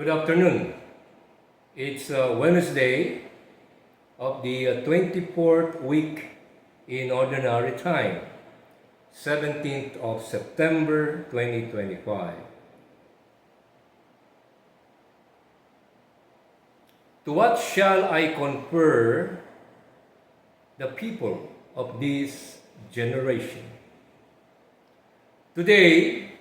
Good afternoon. It's Wednesday of the 24th week in Ordinary Time, 17th of September 2025. To what shall I compare the people of this generation? Today,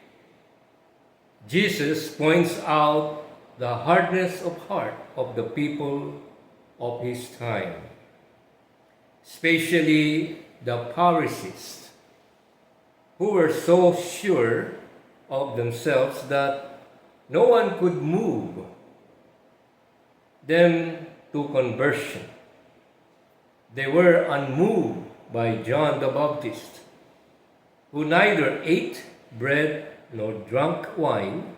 Jesus points out the hardness of heart of the people of his time, especially the Pharisees, who were so sure of themselves that no one could move them to conversion. They were unmoved by John the Baptist, who neither ate bread nor drank wine.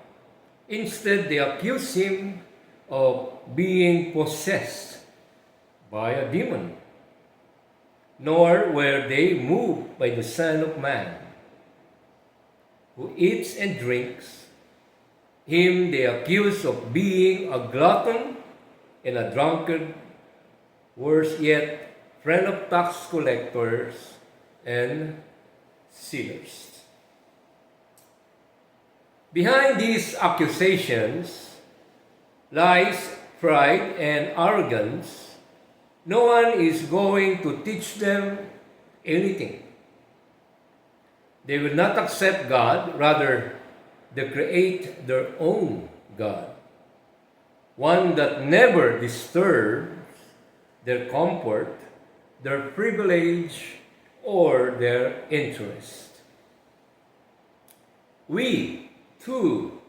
Instead, they accused him of being possessed by a demon. Nor were they moved by the Son of Man, who eats and drinks. Him they accuse of being a glutton and a drunkard, worse yet, friend of tax collectors and sinners. Behind these accusations lies pride and arrogance. No one is going to teach them anything. They will not accept God, rather, they create their own God, one that never disturbs their comfort, their privilege, or their interest. We, too,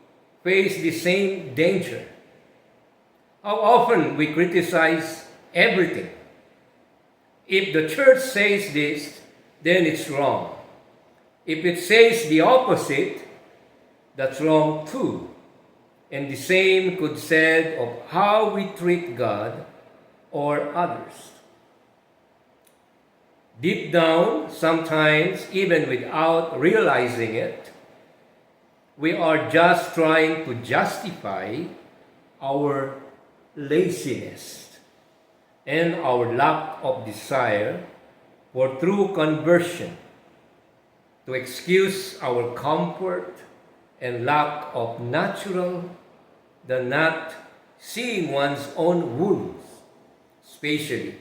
face the same danger. How often we criticize everything. If the church says this, then it's wrong. If it says the opposite, that's wrong too. And the same could be said of how we treat God or others. Deep down, sometimes even without realizing it, we are just trying to justify our laziness and our lack of desire for true conversion, to excuse our comfort and lack of natural, the not seeing one's own wounds, especially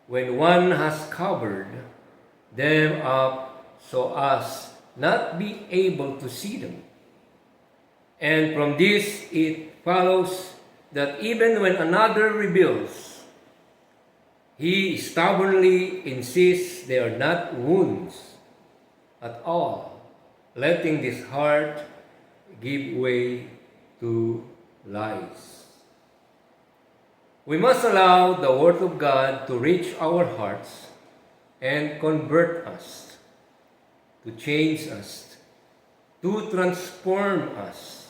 when one has covered them up so as not be able to see them. And from this it follows that even when another reveals, he stubbornly insists they are not wounds at all, letting this heart give way to lies. We must allow the Word of God to reach our hearts and convert us, to change us, to transform us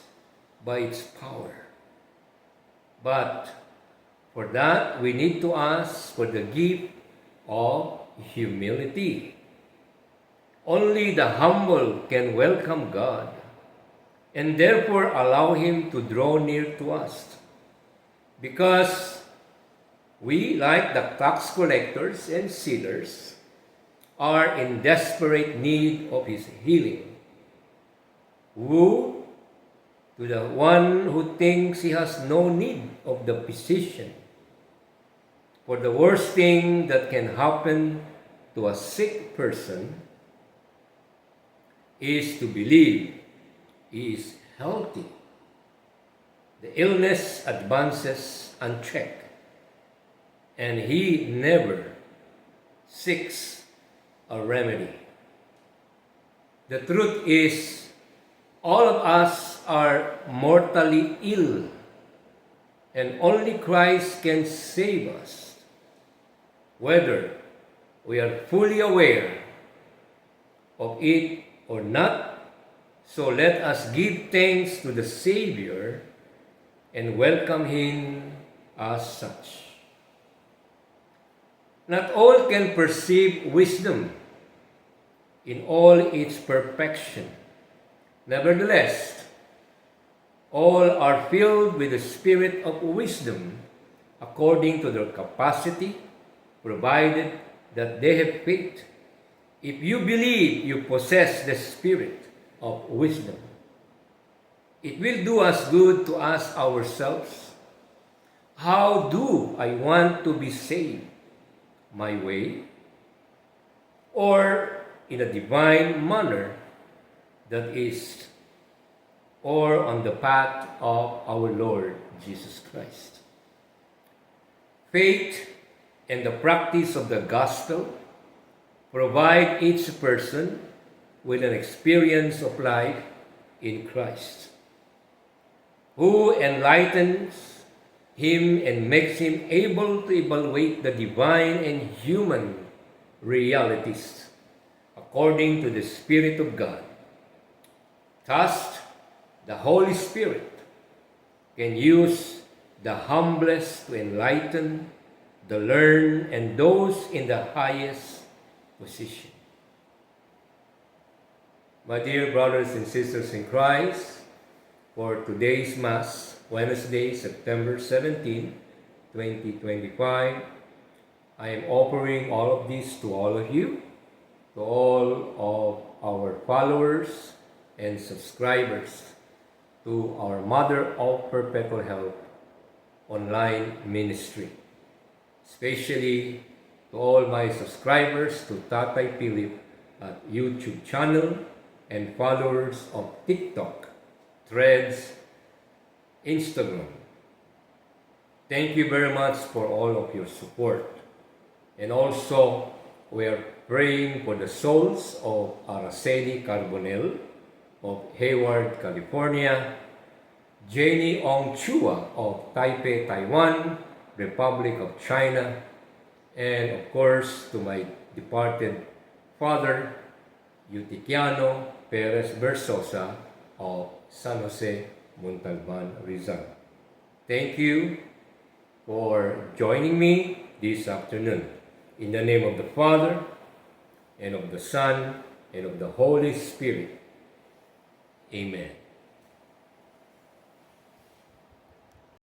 by its power. But for that, we need to ask for the gift of humility. Only the humble can welcome God and therefore allow Him to draw near to us. Because we, like the tax collectors and sinners, are in desperate need of His healing. Woe to the one who thinks he has no need of the physician. For the worst thing that can happen to a sick person is to believe he is healthy. The illness advances unchecked, and he never seeks a remedy. The truth is, all of us are mortally ill, and only Christ can save us, whether we are fully aware of it or not. So let us give thanks to the Savior and welcome Him as such. Not all can perceive wisdom in all its perfection. Nevertheless, All are filled with the spirit of wisdom according to their capacity, provided that they have faith. If you believe you possess the spirit of wisdom, it will do us good to ask ourselves, how do I want to be saved? My way? Or in a divine manner that is, or on the path of our Lord Jesus Christ? Faith and the practice of the gospel provide each person with an experience of life in Christ, who enlightens him and makes him able to evaluate the divine and human realities according to the Spirit of God. Thus, the Holy Spirit can use the humblest to enlighten the learned and those in the highest position. My dear brothers and sisters in Christ, for today's Mass, Wednesday, September 17, 2025, I am offering all of this to all of you, to all of our followers and subscribers, to our Mother of Perpetual Help online ministry, especially to all my subscribers to Tatay Philip at YouTube channel and followers of TikTok, Threads, Instagram. Thank you very much for all of your support. And also, we are praying for the souls of Araceli Carbonell of Hayward, California, Jenny Ong Chua of Taipei, Taiwan, Republic of China, and of course to my departed father, Eutiquiano Perez Versosa of San Jose, Montalban, Rizal. Thank you for joining me this afternoon. In the name of the Father, and of the Son, and of the Holy Spirit. Amen.